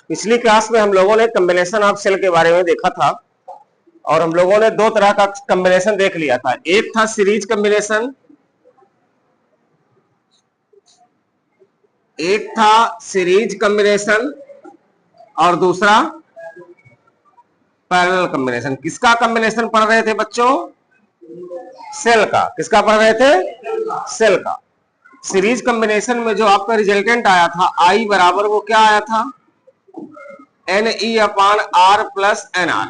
पिछली क्लास में हम लोगों ने कॉम्बिनेशन ऑफ सेल के बारे में देखा था और हम लोगों ने दो तरह का कॉम्बिनेशन देख लिया था। एक था सीरीज कॉम्बिनेशन, और दूसरा पैरेलल कॉम्बिनेशन। किसका कॉम्बिनेशन पढ़ रहे थे बच्चों? सेल का। किसका पढ़ रहे थे? सेल का। सीरीज कॉम्बिनेशन में जो आपका रिजल्टेंट आया था आई बराबर वो क्या आया था? NE/R plus NR।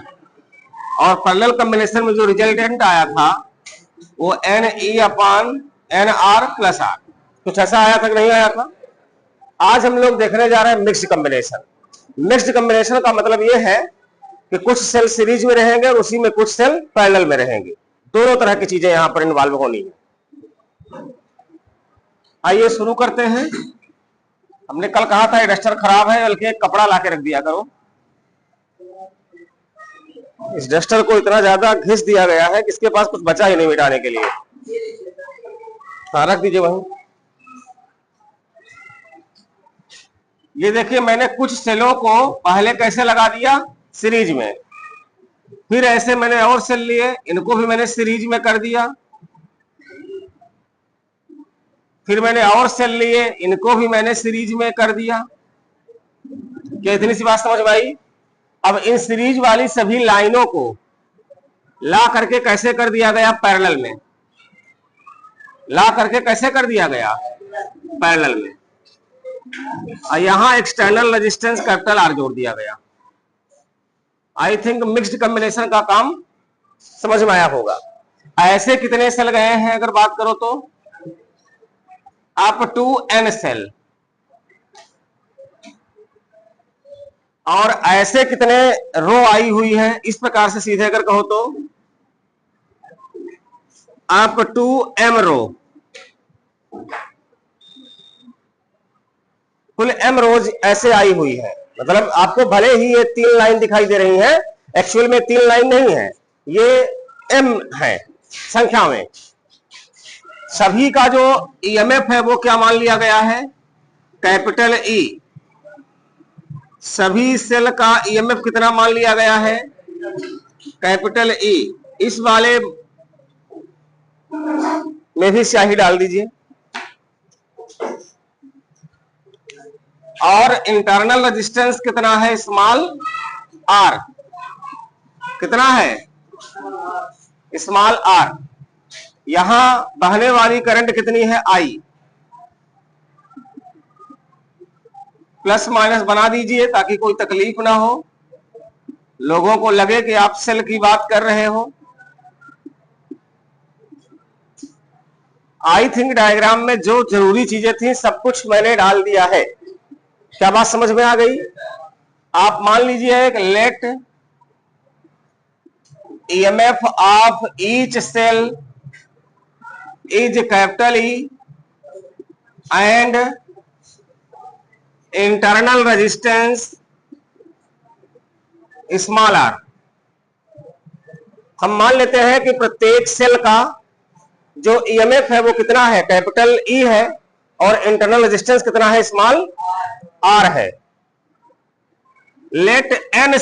और पैरेलल कॉम्बिनेशन में जो रिजल्टेंट आया था वो NE/NR प्लस R। कुछ ऐसा आया था कि नहीं आया था? आज हम लोग देखने जा रहे हैं मिक्स्ड कॉम्बिनेशन। मिक्स्ड कॉम्बिनेशन का मतलब ये है कि कुछ सेल सीरीज में रहेंगे और उसी में कुछ सेल पैरेलल में रहेंगे। दोनों तरह की चीजें यहां पर इन्वॉल्व होनी है। आइए शुरू करते हैं। हमने कल कहा था डस्टर खराब है, बल्कि एक कपड़ा ला के रख दिया करो। इस डस्टर को इतना ज्यादा घिस दिया गया है कि इसके पास कुछ बचा ही नहीं मिटाने के लिए। हाँ, रख दीजिए वहीं। ये देखिए, मैंने कुछ सेलों को पहले कैसे लगा दिया? सीरीज में। फिर ऐसे मैंने और सेल लिए, इनको भी मैंने सीरीज में कर दिया। फिर मैंने और सेल लिए, इनको भी मैंने सीरीज में कर दिया। क्या इतनी सी बात समझ में आई? अब इन सीरीज वाली सभी लाइनों को ला करके कैसे कर दिया गया? पैरेलल में। ला करके कैसे कर दिया गया? पैरेलल में। और यहां एक्सटर्नल रेजिस्टेंस कैपिटल R जोड़ दिया गया। आई थिंक मिक्स्ड कॉम्बिनेशन का काम समझ में आया होगा। ऐसे कितने सेल गए हैं अगर बात करो तो? Up to N cell. और ऐसे कितने रो आई हुई है? इस प्रकार से सीधे अगर कहो तो अप टू M रो। कुल M रोज ऐसे आई हुई है। मतलब आपको भले ही ये 3 लाइन दिखाई दे रही है, एक्चुअल में 3 लाइन नहीं है, ये M है संख्या में। सभी का जो EMF है वो क्या मान लिया गया है? Capital E। सभी सेल का EMF कितना मान लिया गया है? Capital E। इस वाले में भी स्याही डाल दीजिए। और इंटरनल रेजिस्टेंस कितना है? Small R। कितना है? Small R। यहां बहने वाली करंट कितनी है? I। प्लस माइनस बना दीजिए ताकि कोई तकलीफ ना हो, लोगों को लगे कि आप सेल की बात कर रहे हो। आई थिंक डायग्राम में जो जरूरी चीजें थी सब कुछ मैंने डाल दिया है। क्या बात समझ में आ गई? आप मान लीजिए एक let EMF of each cell is capital E and internal resistance small r। हम मान लेते हैं कि प्रत्येक सेल का जो EMF है वो कितना है? कैपिटल E है। और इंटरनल रेजिस्टेंस कितना है? स्मॉल r है। Let n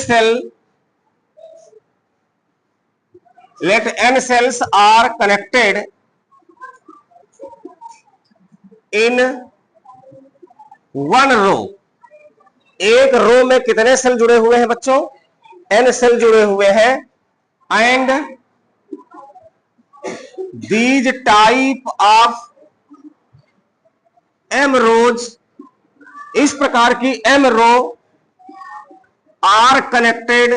cells are connected in one row। एक रो में कितने सेल जुड़े हुए हैं बच्चों? n सेल जुड़े हुए हैं। And these type of M rows, इस प्रकार की M row are connected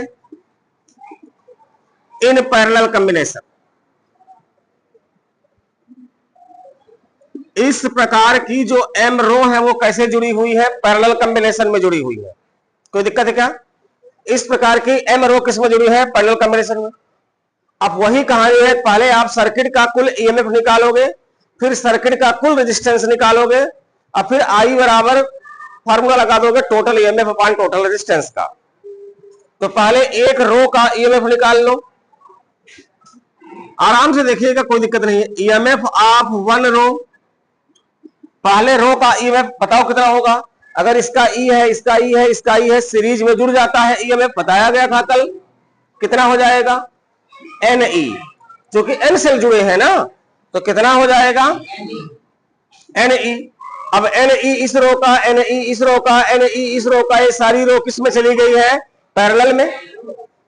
in parallel combination। इस प्रकार की जो M रो है वो कैसे जुड़ी हुई है? पैरेलल कॉम्बिनेशन में जुड़ी हुई है। कोई दिक्कत है क्या? इस प्रकार की M रो किस में जुड़ी है? पैरेलल कॉम्बिनेशन में। अब वही कहानी है, पहले आप सर्किट का कुल EMF निकालोगे, फिर सर्किट का कुल रेजिस्टेंस निकालोगे, और फिर I बराबर फार्मूला लगा दोगे total EMF upon total resistance का। तो पहले एक रो का EMF निकाल लो, आराम से देखिएगा, कोई दिक्कत नहीं है। EMF ऑफ वन रो, पहले रो का EMF बताओ कितना होगा? अगर इसका ई है, इसका ई है, इसका ई है, सीरीज में जुड़ जाता है, ई हमें बताया गया था कल, कितना हो जाएगा एन ई, क्योंकि एन सेल जुड़े हैं ना, तो कितना हो जाएगा एन ई। अब एन ई इस रो का, एन ई इस रो का, एन ई इस रो का, ये सारी रो किस में चली गई है पैरेलल में,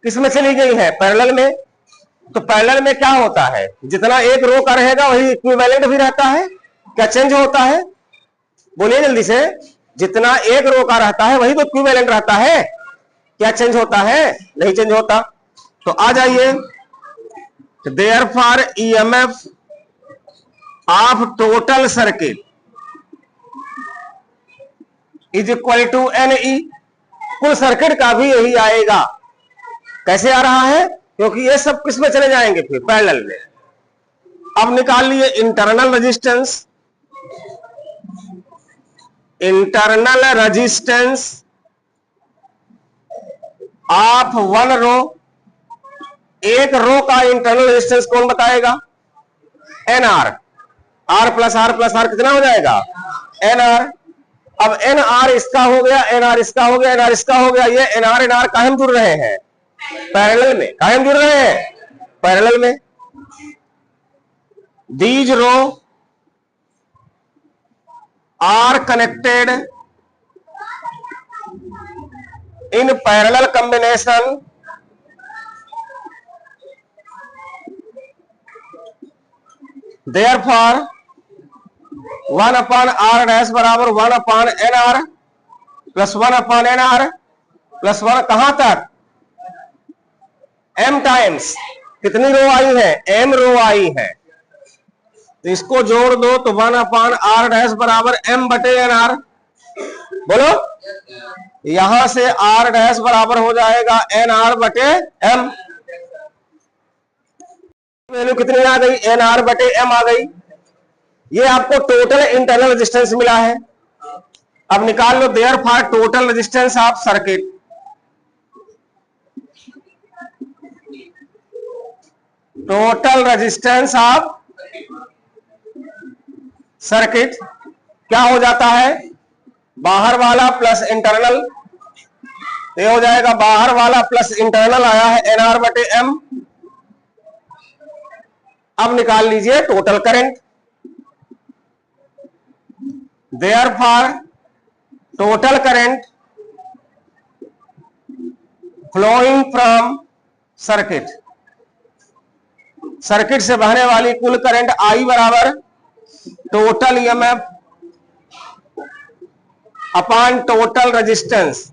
किस में चली गई है पैरेलल में। तो पैरेलल में क्या होता है, जितना एक रो का रहेगा वही इक्विवेलेंट भी रहता है, क्या चेंज होता है, बोलिए जल्दी से, जितना एक रो का रहता है वही तो इक्विवेलेंट रहता है, क्या चेंज होता है, नहीं चेंज होता। तो आ जाइए, therefore EMF of total circuit is equal to N E, कुल सर्किट का भी यही आएगा। कैसे आ रहा है, क्योंकि ये सब किस में चले जाएंगे फिर पैरेलल में। अब निकाल लिए internal resistance, internal resistance of one row, एक रो का इंटरनल रेजिस्टेंस कौन बताएगा, N R, R plus R plus R कितना हो जाएगा एन आर। अब एन आर इसका हो गया, एन आर इसका हो गया, एन आर इसका हो गया, ये एन आर कायम जुड़ रहे हैं पैरेलल में, कायम जुड़ रहे हैं पैरेलल में। These row are connected in parallel combination therefore 1/r' बराबर 1/nr प्लस 1/nr प्लस 1 कहां तक m टाइम्स, कितनी रो आई है m रो आई है, तो इसको जोड़ दो तो 1/r' बराबर m बटे nr, बोलो यहां से r' बराबर हो जाएगा nr बटे m, वैल्यू कितनी आ गई nr बटे m आ गई। ये आपको टोटल इंटरनल रेजिस्टेंस मिला है। अब निकाल लो therefore total resistance of circuit, total resistance of circuit क्या हो जाता है, बाहर वाला प्लस इंटरनल, ये हो जाएगा बाहर वाला प्लस इंटरनल आया है एनआर बटे एम। अब निकाल लीजिए total current, therefore total current flowing from circuit, circuit से बहने वाली कुल करंट आई बराबर total EMF upon total resistance.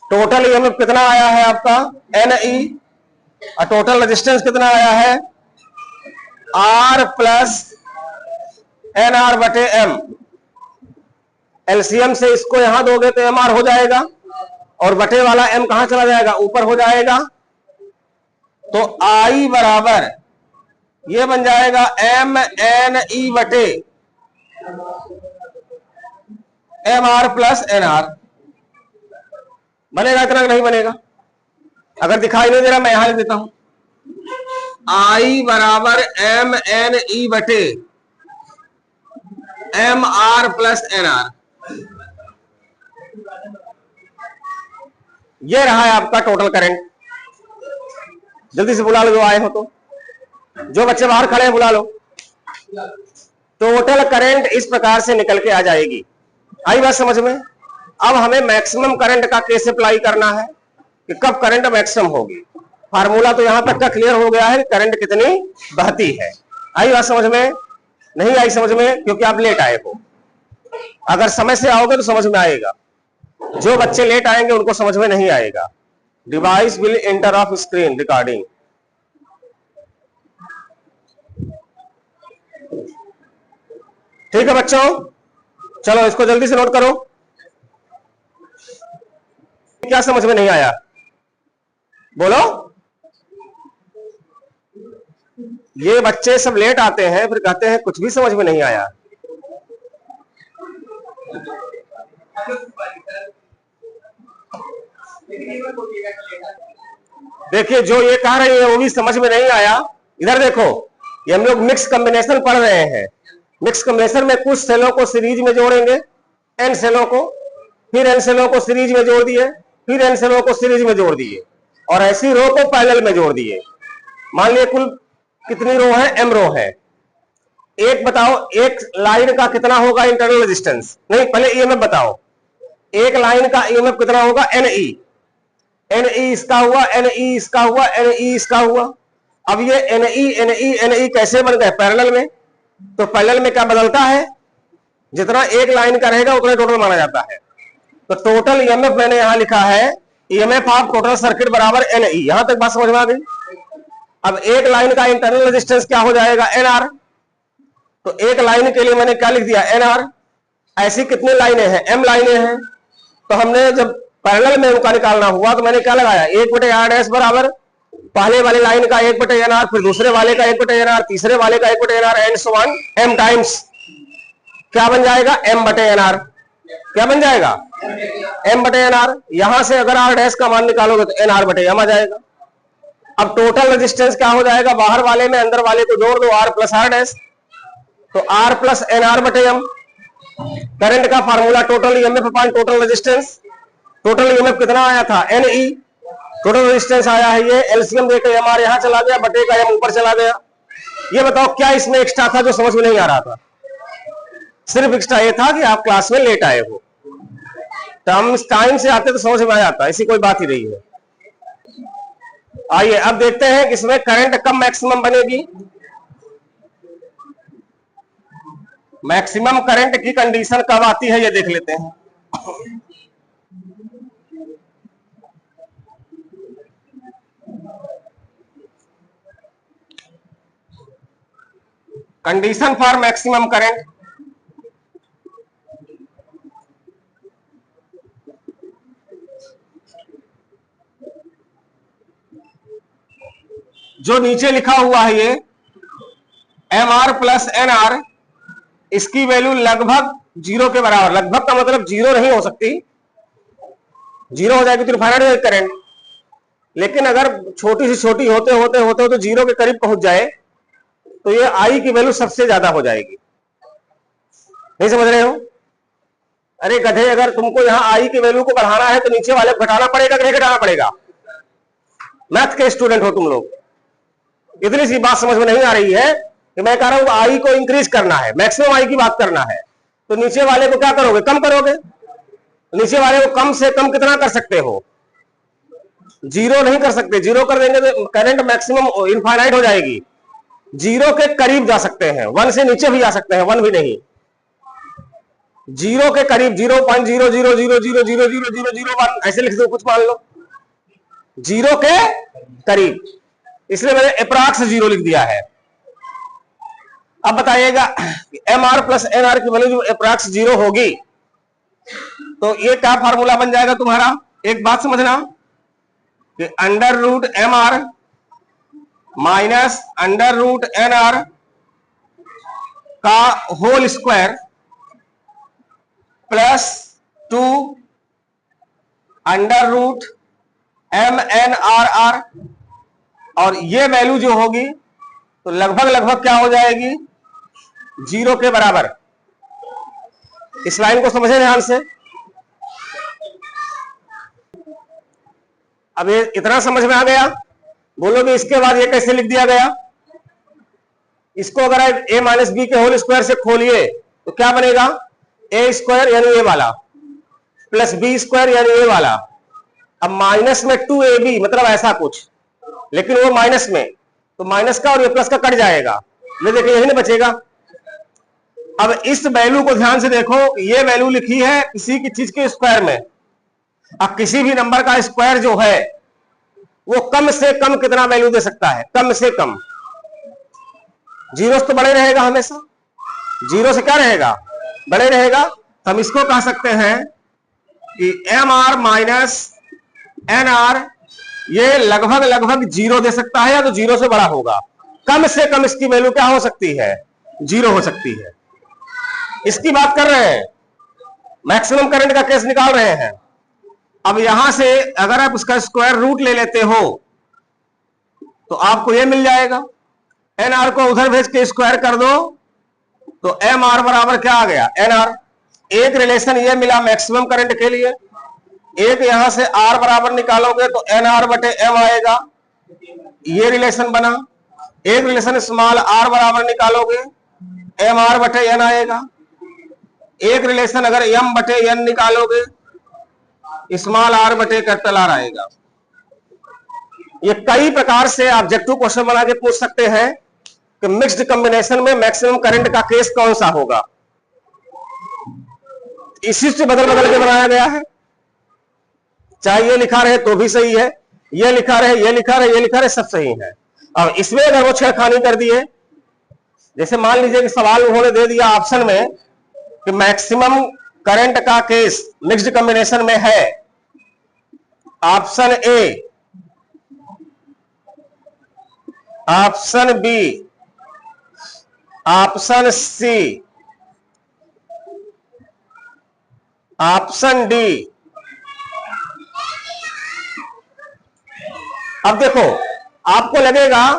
Total EMF कितना आया है आपका एन ई, और टोटल रेजिस्टेंस कितना आया है आर प्लस एन आर बटे एम। एलसीएम से इसको यहां दोगे तो एम आर हो जाएगा, और बटे वाला एम कहां चला जाएगा, ऊपर हो जाएगा। तो आई बराबर ये बन जाएगा एम एन ई बटे M R plus N R. बनेगा इतना नहीं बनेगा, अगर दिखाई नहीं दे रहा मैं यहां लिख देता हूं, आई बराबर एम एन ई बटे M R plus N R. ये रहा है आपका टोटल करंट। जल्दी से बुला लो जो आए हो, तो जो बच्चे बाहर खड़े हैं बुला लो। टोटल करंट इस प्रकार से निकल के आ जाएगी। आई बात समझ में। अब हमें मैक्सिमम करंट का केस अप्लाई करना है कि कब करंट मैक्सिमम होगी। फार्मूला तो यहां तक का क्लियर हो गया है, करंट कितनी बहती है। आई बात समझ में, नहीं आई समझ में, क्योंकि आप लेट आए हो। अगर समय से आओगे तो समझ में आएगा, जो बच्चे लेट आएंगे उनको समझ में नहीं आएगा। Device will enter of screen recording. ठीक है बच्चों, चलो इसको जल्दी से नोट करो। क्या समझ में नहीं आया बोलो। ये बच्चे सब लेट आते हैं फिर कहते हैं कुछ भी समझ में नहीं आया। देखिए जो ये कह रही है वो भी समझ में नहीं आया। इधर देखो, ये हम लोग मिक्स कॉम्बिनेशन पढ़ रहे हैं। मिक्स कॉम्बिनेशन में कुछ सेलों को सीरीज में जोड़ेंगे, एन सेलों को, फिर एन सेलों को सीरीज में जोड़ दिए, फिर एन सेलों को सीरीज में जोड़ दिए, और ऐसी रो को पैरेलल में जोड़ दिए। मान लिया कुल कितनी रो है, एम रो है। एक बताओ, एक लाइन का कितना होगा इंटरनल रेजिस्टेंस? नहीं, पहले ईएमएफ बताओ। एक लाइन का ईएमएफ कितना होगा? एनई। एनई इसका हुआ, एनई इसका हुआ, एनई इसका हुआ। अब ये एनई एनई एनई कैसे बन गए? पैरेलल में। तो पैरेलल में क्या बदलता है? जितना एक लाइन का रहेगा उतना टोटल माना जाता है। तो टोटल ईएमएफ मैंने यहां लिखा है, ईएमएफ ऑफ टोटल सर्किट बराबर एनई। यहां तक बात समझ में आ गई? अब एक लाइन का इंटरनल रेजिस्टेंस क्या हो जाएगा? एनआर। तो एक लाइन के लिए मैंने क्या लिख दिया? एनआर। ऐसी कितनी लाइनें हैं? एम लाइनें हैं। तो हमने जब पैरेलल में उनका निकालना हुआ तो मैंने क्या लगाया? 1/r' बराबर पहले वाले लाइन का 1/nr, फिर दूसरे वाले का 1/nr, तीसरे वाले का 1/nr, and so on, m times क्या बन जाएगा? m/nr। क्या बन जाएगा? m/nr। यहां से अगर r' का मान निकालोगे तो nr/m आ जाएगा। अब टोटल रेजिस्टेंस क्या हो जाएगा? बाहर वाले में अंदर वाले को जोड़ दो, r + r', तो r + nr/m। करंट का formula total EMF upon total resistance. Total EMF कितना आया था? एनई। टोटल रेजिस्टेंस आया है ये, एलसीएम देकर एमआर यहां चला गया, बटे का एम ऊपर चला गया। ये बताओ क्या इसमें एक्स्ट्रा था जो समझ में नहीं आ रहा था? सिर्फ एक्स्ट्रा ये था कि आप क्लास में लेट आए हो। तो हम टाइम से आते तो समझ में आ जाता, ऐसी कोई बात ही नहीं है। आइए अब देखते हैं कि इसमें करंट कब मैक्सिमम बनेगी। मैक्सिमम करंट की कंडीशन कब आती है ये देख लेते हैं। कंडीशन फॉर मैक्सिमम करंट, जो नीचे लिखा हुआ है ये mr + nr, इसकी वैल्यू लगभग 0 के बराबर। लगभग का मतलब 0 नहीं हो सकती, 0 हो जाएगी तो इनफाइनाइट हो जाएगी करंट। लेकिन अगर छोटी से छोटी होते होते होते हो तो 0 के करीब पहुंच जाए तो ये आई की वैल्यू सबसे ज्यादा हो जाएगी। नहीं समझ रहे हो? अरे गधे, अगर तुमको यहां आई की वैल्यू को बढ़ाना है तो नीचे वाले को घटाना पड़ेगा कि नहीं घटाना पड़ेगा? मैथ के स्टूडेंट हो तुम लोग, इतनी सी बात समझ में नहीं आ रही है कि मैं कह रहा हूं आई को इंक्रीज करना है, मैक्सिमम आई की बात करना है, तो नीचे वाले को क्या करोगे? कम करोगे। नीचे वाले को कम से कम कितना कर सकते हो? 0 नहीं कर सकते। 0 कर देंगे तो करंट मैक्सिमम इनफाइनाइट हो जाएगी। 0 के करीब जा सकते हैं, 1 से नीचे भी जा सकते हैं, 1 भी नहीं। 0 के करीब 0.000000001 ऐसे लिख दो, कुछ मान लो 0 के करीब, इसलिए मैंने अप्रॉक्स 0 लिख दिया है। अब बताइएगा mr + nr की वैल्यू जो अप्रॉक्स 0 होगी तो ये क्या फार्मूला बन जाएगा तुम्हारा? एक बात समझना कि √mr - √nr का होल स्क्वायर +2 √mnrr, और ये वैल्यू जो होगी तो लगभग क्या हो जाएगी? 0 के बराबर। इस लाइन को समझे ध्यान से। अब ये इतना समझ में आ गया? बोलोगे इसके बाद ये कैसे लिख दिया गया? इसको अगर आप a - b के होल स्क्वायर से खोलिए तो क्या बनेगा? a² यानी ये वाला + b² यानी ये वाला। अब माइनस में 2ab मतलब ऐसा कुछ, लेकिन वो माइनस में, तो माइनस का और ये प्लस का कट जाएगा, ये देखिए यही ना बचेगा। अब इस वैल्यू को ध्यान से देखो, ये वैल्यू लिखी है किसी की चीज के स्क्वायर में। अब किसी भी नंबर का स्क्वायर जो है वो कम से कम कितना वैल्यू दे सकता है? कम से कम 0 तो बड़े रहेगा हमेशा, 0 से क्या रहेगा? बड़े रहेगा। तो हम इसको कह सकते हैं कि mr - nr ये लगभग 0 दे सकता है, या तो 0 से बड़ा होगा। कम से कम इसकी वैल्यू क्या हो सकती है? 0 हो सकती है। इसकी बात कर रहे हैं, मैक्सिमम करंट का केस निकाल रहे हैं। अब यहां से अगर आप उसका स्क्वायर रूट ले लेते हो तो आपको ये मिल जाएगा। nr को उधर भेज के स्क्वायर कर दो तो एम आर बराबर क्या आ गया, एन आर। एक रिलेशन ये मिला मैक्सिमम करंट के लिए, एक यहां से आर बराबर निकालोगे तो एन आर बटे एम आएगा, ये रिलेशन बना। एक रिलेशन स्मॉल आर बराबर निकालोगे एम आर बटे एन आएगा। एक रिलेशन अगर एम बटे एन निकालोगे स्मॉल आर बटे कैपिटल आर आएगा। ये कई प्रकार से ऑब्जेक्टिव क्वेश्चन बना के पूछ सकते हैं कि मिक्स्ड कॉम्बिनेशन में मैक्सिमम करंट का केस कौन सा होगा। इसी से बदल बदल के बनाया गया है, चाहे ये लिखा रहे तो भी सही है, ये लिखा रहे, ये लिखा रहे, ये लिखा रहे, सब सही है। अब इसमें अगर वो छेड़खानी कर दिए, जैसे मान लीजिए कि सवाल उन्होंने दे दिया ऑप्शन में कि मैक्सिमम करंट का केस मिक्स्ड कॉम्बिनेशन में है option A, option B, option C, option D. अब देखो आपको लगेगा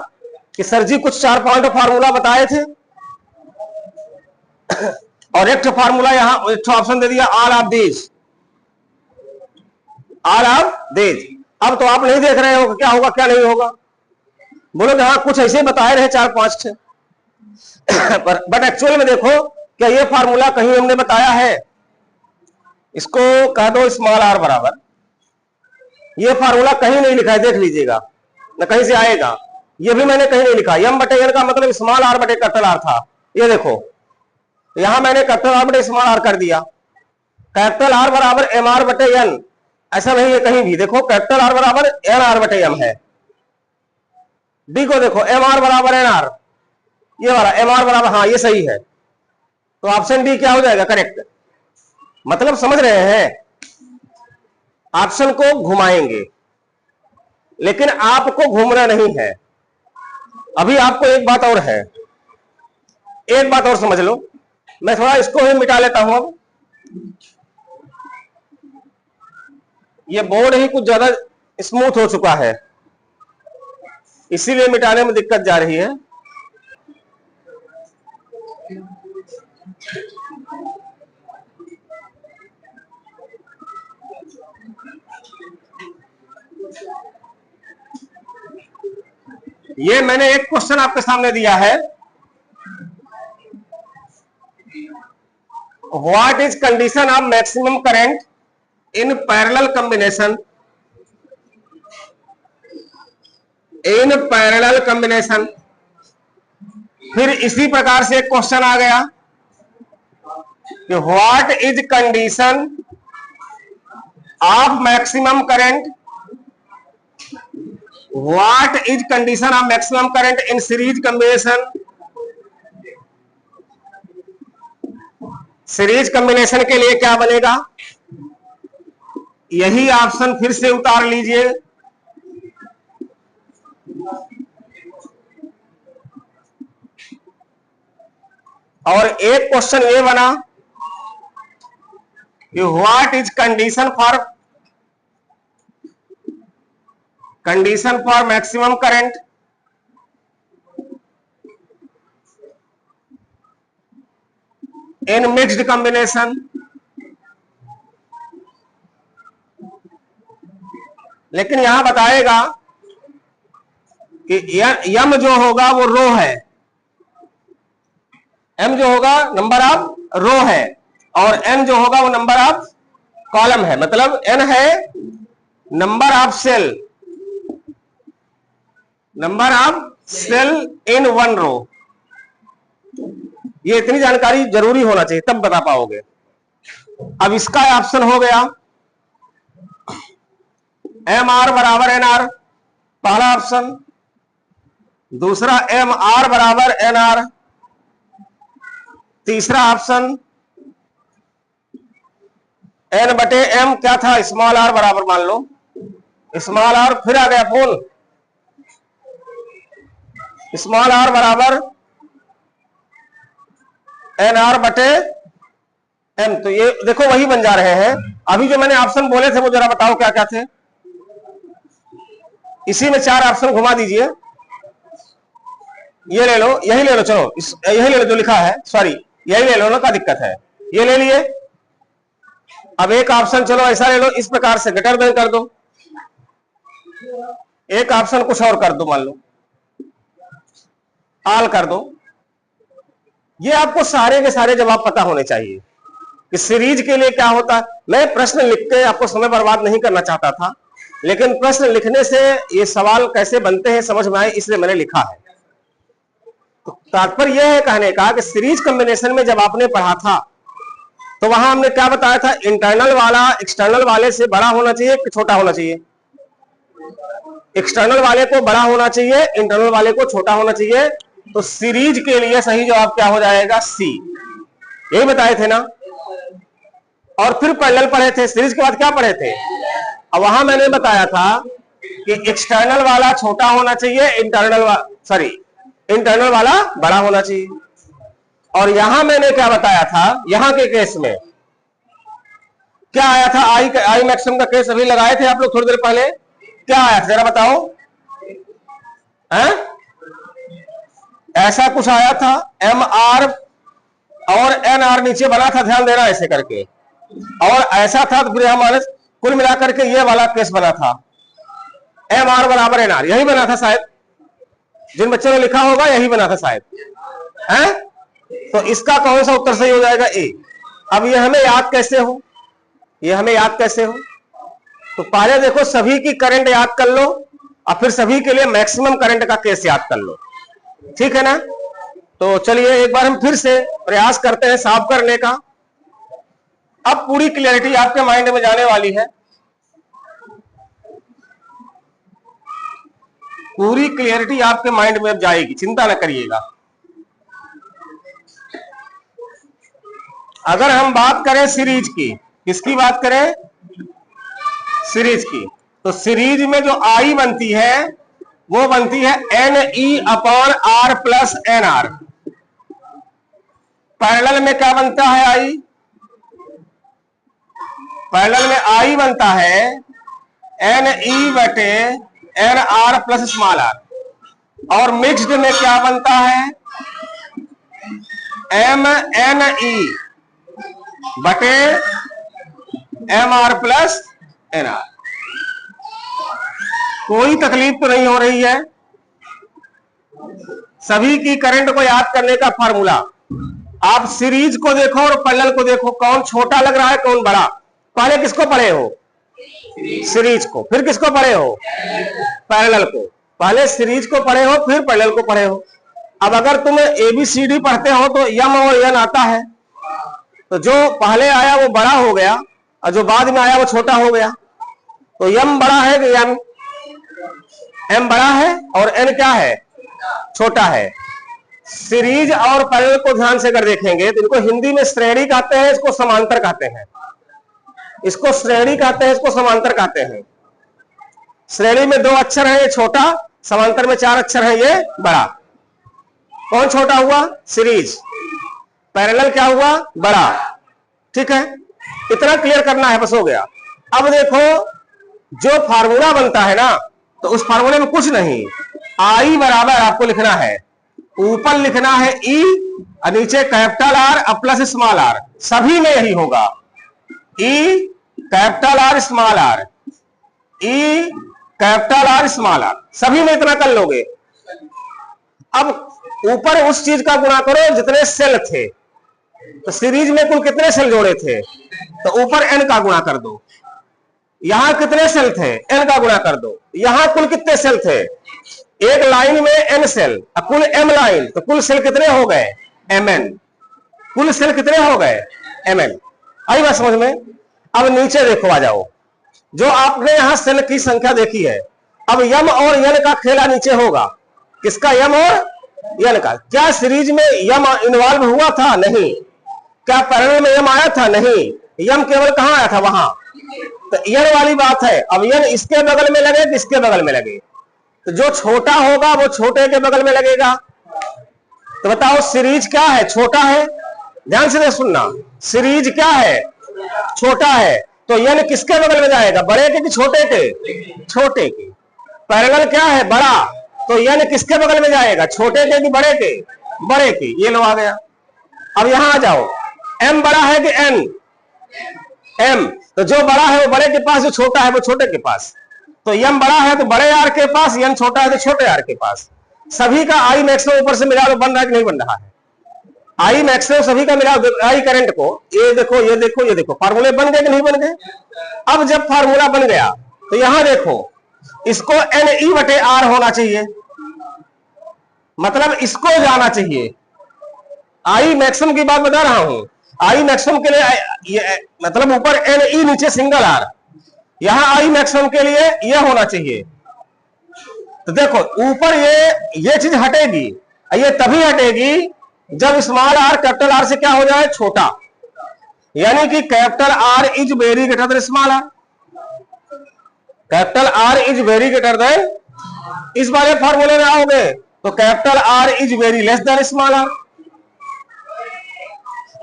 कि सर जी कुछ 4 पॉइंट फार्मूला बताए थे और एक फार्मूला यहां एक ऑप्शन दे दिया all of these, all of these. अब तो आप नहीं देख रहे हो क्या होगा क्या नहीं होगा, बोलोगे हाँ कुछ ऐसे बताए रहे 4-5 थे बट एक्चुअल में देखो क्या ये फार्मूला कहीं हमने बताया है, इसको कह दो स्मॉल आर बराबर, ये फार्मूला कहीं नहीं लिखा है, देख लीजिएगा न कहीं से आएगा, ये भी मैंने कहीं नहीं लिखा। एम बटे एन का मतलब स्मॉल आर बटे कैपिटल आर था, ये देखो यहां मैंने कैपिटल आर बटे स्मॉल आर कर दिया, कैपिटल आर बराबर एम आर बटे एन, ऐसा नहीं है कहीं भी, देखो कैपिटल आर बराबर एन आर बटे एम है। डी को देखो एम आर बराबर एन आर, ये वाला एम आर बराबर, हाँ ये सही है, तो ऑप्शन डी क्या हो जाएगा करेक्ट। मतलब समझ रहे हैं, ऑप्शन को घुमाएंगे लेकिन आपको घूमना नहीं है। अभी आपको एक बात और है, एक बात और समझ लो, मैं थोड़ा इसको ही मिटा लेता हूं। अब ये बोर्ड ही कुछ ज्यादा स्मूथ हो चुका है, इसीलिए मिटाने में दिक्कत जा रही है। ये मैंने एक क्वेश्चन आपके सामने दिया है, what is condition of maximum current in parallel combination, in parallel combination. फिर इसी प्रकार से एक क्वेश्चन आ गया कि what is condition of maximum current, what is condition of maximum current in series combination. Series combination के लिए क्या बनेगा, यही ऑप्शन फिर से उतार लीजिए। और एक क्वेश्चन ये बना कि what is condition for maximum current in mixed combination. लेकिन यहां बताएगा कि यम जो होगा वो रो है, एम जो होगा नंबर ऑफ रो है और एन जो होगा वो नंबर ऑफ कॉलम है। मतलब एन है number of cell, number of cell in one row. ये इतनी जानकारी जरूरी होना चाहिए तब बता पाओगे। अब इसका ऑप्शन हो गया एम आर बराबर एन आर, पहला ऑप्शन। दूसरा एम आर बराबर एन आर, तीसरा ऑप्शन एन बटे एम क्या था, स्मॉल आर बराबर मान लो स्मॉल आर, फिर आ गया फोन स्मॉल आर बराबर एन आर बटे एम। तो ये देखो वही बन जा रहे हैं। अभी जो मैंने ऑप्शन बोले थे वो जरा बताओ क्या क्या थे। इसी में 4 ऑप्शन घुमा दीजिए, ये ले लो, यही ले लो, चलो यही ले लो जो लिखा है, सॉरी यही ले लो ना, क्या दिक्कत है, ये ले लिए। अब एक ऑप्शन चलो ऐसा ले लो, इस प्रकार से ग्रेटर देन कर दो, एक ऑप्शन कुछ और कर दो, मान लो आल कर दो। ये आपको सारे के सारे जवाब पता होने चाहिए कि सीरीज के लिए क्या होता है। मैं प्रश्न लिख के आपको समय बर्बाद नहीं करना चाहता था, लेकिन प्रश्न लिखने से ये सवाल कैसे बनते हैं समझ में आए, इसलिए मैंने लिखा है। तो तात्पर्य यह है कहने का कि सीरीज कॉम्बिनेशन में जब आपने पढ़ा था तो वहां हमने क्या बताया था, इंटरनल वाला एक्सटर्नल वाले से बड़ा होना चाहिए कि छोटा होना चाहिए। एक्सटर्नल वाले को बड़ा होना चाहिए, इंटरनल वाले को छोटा होना चाहिए। तो सीरीज के लिए सही जवाब क्या हो जाएगा, सी। यही बताए थे ना। और फिर पैरेलल पढ़े थे, सीरीज के बाद क्या पढ़े थे, अब वहां मैंने बताया था कि एक्सटर्नल वाला छोटा होना चाहिए, इंटरनल वाला बड़ा होना चाहिए। और यहां मैंने क्या बताया था, यहां के केस में क्या आया था, आई मैक्सिमम का केस अभी लगाए थे आप लोग थोड़ी देर पहले, क्या आया था जरा बताओ, हैं? ऐसा कुछ आया था, एम आर और एन आर नीचे बना था, ध्यान देना ऐसे करके, और ऐसा था तो फिर हमारे कुल मिलाकर के ये वाला केस बना था, एम आर बराबर एन आर, यही बना था शायद, जिन बच्चों ने लिखा होगा यही बना था शायद, हैं? तो इसका कौन सा उत्तर सही हो जाएगा, ए। अब ये हमें याद कैसे हो, ये हमें याद कैसे हो, तो पहले देखो सभी की करंट याद कर लो और फिर सभी के लिए मैक्सिमम करंट का केस याद कर लो, ठीक है ना। तो चलिए एक बार हम फिर से प्रयास करते हैं साफ करने का। अब पूरी क्लियरिटी आपके माइंड में जाने वाली है, पूरी क्लियरिटी आपके माइंड में अब जाएगी, चिंता न करिएगा। अगर हम बात करें सीरीज की, किसकी बात करें, सीरीज की, तो सीरीज में जो आई बनती है वो बनती है N E upon R plus N R. Parallel में क्या बनता है, आई, पैरेलल में आई बनता है एन ई बटे N R plus small R, और मिक्स्ड में क्या बनता है, एम एन ई बटे M R plus N R. कोई तकलीफ तो नहीं हो रही है। सभी की करंट को याद करने का फार्मूला, आप सीरीज को देखो और पैरेलल को देखो, कौन छोटा लग रहा है कौन बड़ा। पहले किसको पढ़े हो, सीरीज को, फिर किसको पढ़े हो, पैरेलल को। पहले सीरीज को पढ़े हो फिर पैरेलल को पढ़े हो। अब अगर तुम एबीसीडी पढ़ते हो तो यम और एन आता है, तो जो पहले आया वो बड़ा हो गया और जो बाद में आया वो छोटा हो गया। तो यम बड़ा है कि एम, एम बड़ा है और एन क्या है, छोटा है। सीरीज और पैरेलल को ध्यान से अगर देखेंगे तो इनको हिंदी में श्रेणी कहते हैं, इसको समांतर कहते हैं, इसको श्रेणी कहते हैं, इसको समांतर कहते हैं। श्रेणी में 2 अक्षर है, ये छोटा, समांतर में 4 अक्षर है, ये बड़ा। कौन छोटा हुआ, सीरीज, पैरेलल क्या हुआ, बड़ा, ठीक है। इतना क्लियर करना है, बस हो गया। अब देखो जो फार्मूला बनता है ना, तो उस फार्मूले में कुछ नहीं, आई बराबर आपको लिखना है, ऊपर लिखना है ई और नीचे कैपिटल आर और प्लस स्मॉल आर। सभी में यही होगा, E capital R small R, E capital R small R, सभी में इतना कर लोगे। अब ऊपर उस चीज का गुणा करो जितने सेल थे, तो सीरीज में कुल कितने सेल जोड़े थे, तो ऊपर एन का गुणा कर दो। यहां कितने सेल थे, एन का गुणा कर दो। यहां कुल कितने सेल थे, एक लाइन में एन सेल, कुल एम लाइन, तो कुल सेल कितने हो गए, एम एन। कुल सेल कितने हो गए, एम एन। आई बात समझ में। अब नीचे देखो, आ जाओ, जो आपने यहां सेल की संख्या देखी है, अब यम और एन का खेला नीचे होगा। किसका, यम और एन का। क्या सीरीज में यम इन्वॉल्व हुआ था, नहीं। क्या पैरेलल में यम आया था, नहीं। यम केवल कहां आया था, वहां। तो एन वाली बात है। अब एन इसके बगल में लगे, किसके बगल में लगे, तो जो छोटा होगा वो छोटे के बगल में लगेगा। तो बताओ सीरीज क्या है, छोटा है। ध्यान से सुनना, सीरीज क्या है, छोटा है। तो एन किसके बगल में जाएगा, बड़े के कि छोटे के, छोटे के। पैरेलल क्या है, बड़ा, तो एन किसके बगल में जाएगा, छोटे के कि बड़े के, बड़े के। ये लो आ गया। अब यहां आ जाओ, m बड़ा है कि n? m, तो जो बड़ा है वो बड़े के पास, जो छोटा है वो छोटे के पास। तो m बड़ा है तो बड़े आर के पास, n छोटा है तो छोटे आर के पास। सभी का आई मैक्सिमम ऊपर से मिला लो, बन रहा है कि नहीं बन रहा है? आई मैक्सिमम सभी का मिला आई करंट को, ये देखो ये देखो ये देखो, फार्मूले बन गए कि नहीं बन गए? अब जब फार्मूला बन गया तो यहां देखो, इसको NE बटे आर होना चाहिए, मतलब इसको जाना चाहिए। आई मैक्सिमम की बात बता रहा हूं, आई मैक्सिमम के लिए मतलब ऊपर NE नीचे सिंगल आर, यहां आई मैक्सिमम के लिए यह होना चाहिए। तो देखो ऊपर ये चीज हटेगी, ये तभी हटेगी जब स्मॉल आर कैपिटल आर से क्या हो जाए, छोटा, यानी कि capital R is very greater than small R, capital R is very greater than, इस वाले फॉर्मूले में आओगे तो capital R is very less than small R.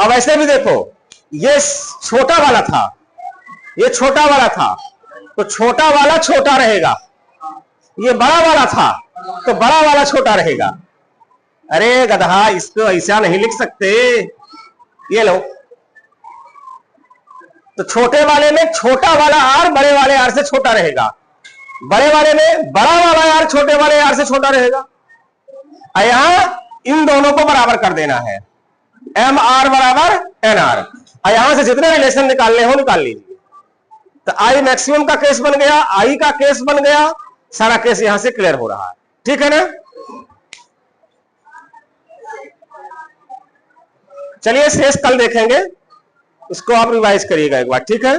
अब ऐसे भी देखो, ये छोटा वाला था, ये छोटा वाला था, तो छोटा वाला छोटा रहेगा, ये बड़ा वाला था तो बड़ा वाला छोटा रहेगा। अरे गधा, इसको ऐसा नहीं लिख सकते, ये लो, तो छोटे वाले में छोटा वाला आर बड़े वाले आर से छोटा रहेगा, बड़े वाले में बड़ा वाला आर छोटे वाले आर से छोटा रहेगा। यहां इन दोनों को बराबर कर देना है, एम आर बराबर एन आर, यहां से जितने रिलेशन निकालने हो निकाल लीजिए। तो आई मैक्सिमम का केस बन गया, आई का केस बन गया, सारा केस यहां से क्लियर हो रहा है, ठीक है ना? चलिए शेष कल देखेंगे, इसको आप रिवाइज करिएगा एक बार, ठीक है?